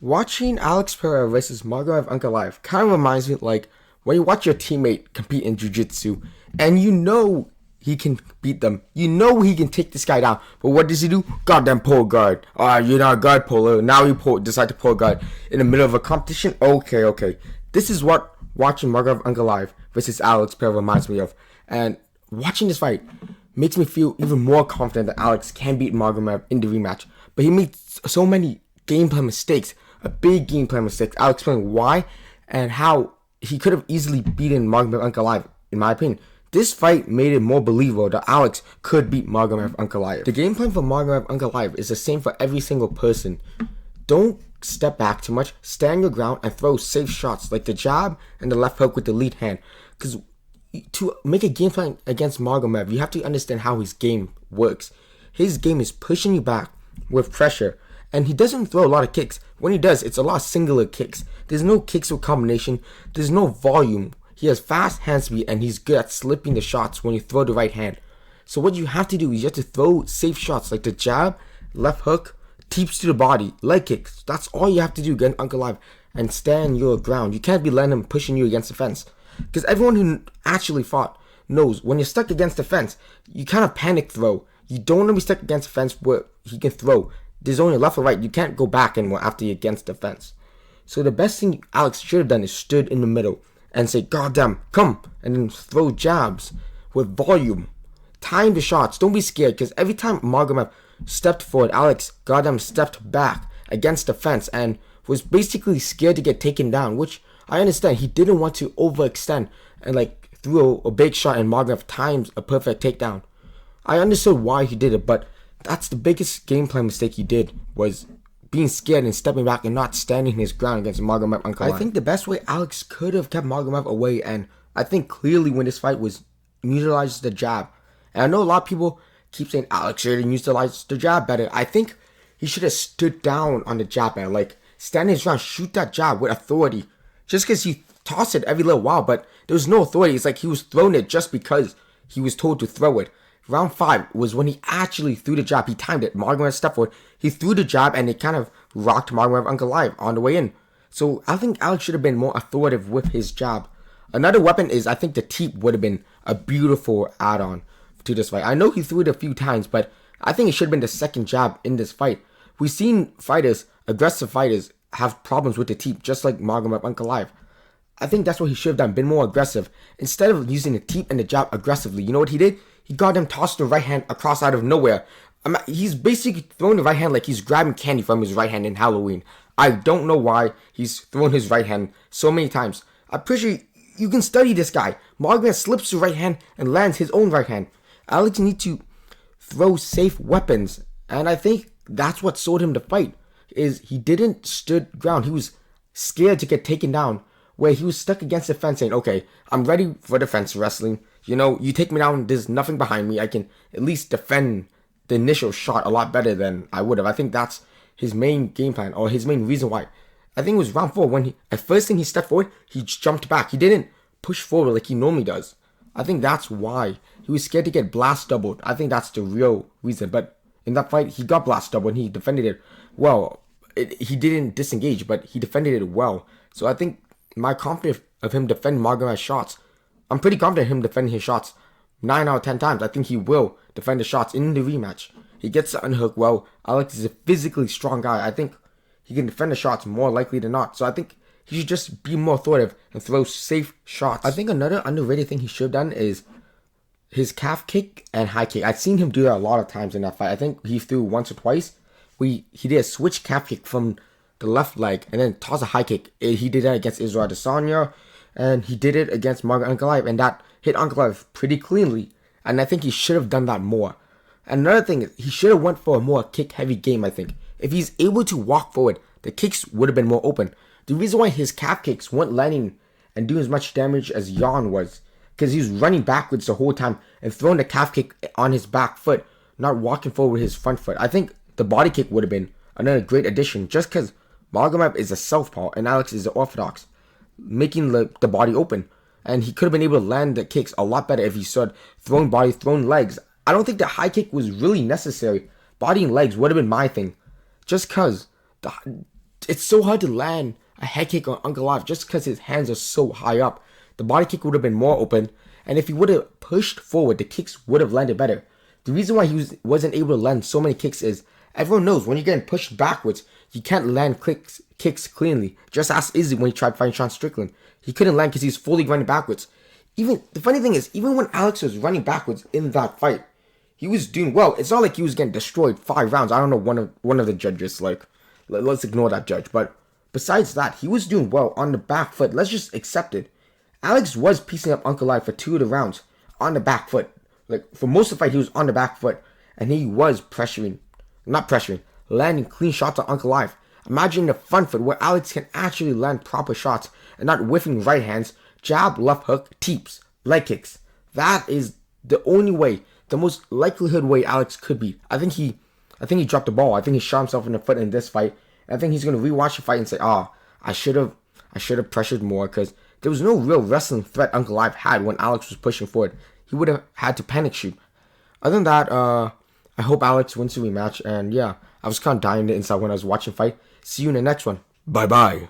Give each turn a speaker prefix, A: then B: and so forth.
A: Watching Alex Pereira versus Magomed Ankalaev kind of reminds me like when you watch your teammate compete in jiu-jitsu and you know he can beat them. You know he can take this guy down. But what does he do? Goddamn pull guard. You're not a guard puller. Now you decide to pull guard in the middle of a competition? Okay. This is what watching Magomed Ankalaev versus Alex Pereira reminds me of. And watching this fight makes me feel even more confident that Alex can beat Magomed in the rematch. But he made so many gameplay mistakes, a big gameplay mistake. I'll explain why and how he could have easily beaten Magomed Ankalaev, in my opinion. This fight made it more believable that Alex could beat Magomed Ankalaev. The game plan for Magomed Ankalaev is the same for every single person. Don't step back too much, stand your ground, and throw safe shots like the jab and the left hook with the lead hand. Because to make a game plan against Magomed, you have to understand how his game works. His game is pushing you back with pressure, and he doesn't throw a lot of kicks. When he does, it's a lot of singular kicks. There's no kicks with combination. There's no volume. He has fast hand speed, and he's good at slipping the shots when you throw the right hand. So what you have to do is you have to throw safe shots like the jab, left hook, teeps to the body, leg kicks. That's all you have to do against Ankalaev and stand your ground. You can't be letting him pushing you against the fence. Because everyone who actually fought knows when you're stuck against the fence, you kind of panic throw. You don't want to be stuck against the fence where he can throw. There's only left or right. You can't go back anymore after you're against the fence. So the best thing Alex should have done is stood in the middle and say, "Goddamn, come!" and then throw jabs with volume. Time the shots. Don't be scared, because every time Magomed stepped forward, Alex goddamn stepped back against the fence and was basically scared to get taken down, which I understand. He didn't want to overextend and threw a big shot and Magomed times a perfect takedown. I understood why he did it, but that's the biggest game plan mistake he did, was being scared and stepping back and not standing his ground against Magomed Ankalaev. I think the best way Alex could have kept Magomed away, and I think clearly when this fight, was utilize the jab. And I know a lot of people keep saying Alex should have utilized the jab better. I think he should have stood down on the jab better, stand his ground, shoot that jab with authority. Just because he tossed it every little while, but there was no authority. It's like he was throwing it just because he was told to throw it. Round 5 was when he actually threw the jab. He timed it. Magomed stepped forward. He threw the jab and it kind of rocked Magomed Ankalaev on the way in. So I think Alex should have been more authoritative with his jab. Another weapon is, I think the teep would have been a beautiful add-on to this fight. I know he threw it a few times, but I think it should have been the second jab in this fight. We've seen fighters, aggressive fighters, have problems with the teep, just like Magomed Ankalaev. I think that's what he should have done, been more aggressive. Instead of using the teep and the jab aggressively, you know what he did? He got him tossed the right hand across out of nowhere. He's basically throwing the right hand like he's grabbing candy from his right hand in Halloween. I don't know why he's throwing his right hand so many times. I'm pretty sure you can study this guy. Magomed slips the right hand and lands his own right hand. Alex needs to throw safe weapons, and I think that's what sold him the fight. Is he didn't stood ground. He was scared to get taken down, where he was stuck against the fence saying, "Okay, I'm ready for the fence wrestling. You know, you take me down, there's nothing behind me. I can at least defend the initial shot a lot better than I would have." I think that's his main game plan, or his main reason why. I think it was round 4 when at first thing he stepped forward, he jumped back. He didn't push forward like he normally does. I think that's why. He was scared to get blast doubled. I think that's the real reason. But in that fight, he got blast doubled and he defended it well. He didn't disengage, but he defended it well. So I think my confidence of him defending Magomed's shots, I'm pretty confident him defending his shots 9 out of 10 times. I think he will defend the shots in the rematch. He gets to unhook well. Alex is a physically strong guy. I think he can defend the shots more likely than not. So I think he should just be more authoritative and throw safe shots. I think another underrated thing he should have done is his calf kick and high kick. I've seen him do that a lot of times in that fight. I think he threw once or twice. He did a switch calf kick from the left leg and then toss a high kick. He did that against Israel Adesanya, and he did it against Magomed Ankalaev, and that hit Ankalaev pretty cleanly. And I think he should have done that more. And another thing is, he should have went for a more kick-heavy game, I think. If he's able to walk forward, the kicks would have been more open. The reason why his calf kicks weren't landing and doing as much damage as Jan was, because he was running backwards the whole time and throwing the calf kick on his back foot, not walking forward with his front foot. I think the body kick would have been another great addition, just because Magomed is a southpaw and Alex is an orthodox, making the body open. And he could have been able to land the kicks a lot better if he started throwing body, throwing legs. I don't think the high kick was really necessary. Body and legs would have been my thing. Just because it's so hard to land a head kick on Ankalaev just because his hands are so high up. The body kick would have been more open, and if he would have pushed forward, the kicks would have landed better. The reason why he wasn't able to land so many kicks is everyone knows when you're getting pushed backwards, you can't land kicks cleanly. Just as easy when he tried fighting Sean Strickland. He couldn't land because he's fully running backwards. Even the funny thing is, even when Alex was running backwards in that fight, he was doing well. It's not like he was getting destroyed 5 rounds. I don't know one of the judges. Like, let's ignore that judge. But besides that, he was doing well on the back foot. Let's just accept it. Alex was piecing up Ankalaev for 2 of the rounds on the back foot. Like, for most of the fight, he was on the back foot. And he was landing clean shots on Ankalaev. Imagine the front foot where Alex can actually land proper shots and not whiffing right hands, jab, left hook, teeps, leg kicks. That is the only way, the most likelihood way Alex could beat. I think he dropped the ball. I think he shot himself in the foot in this fight. And I think he's gonna rewatch the fight and say, I should have pressured more, because there was no real wrestling threat Ankalaev had when Alex was pushing forward. He would have had to panic shoot. Other than that, I hope Alex wins the rematch. And yeah, I was kind of dying inside when I was watching the fight. See you in the next one. Bye bye.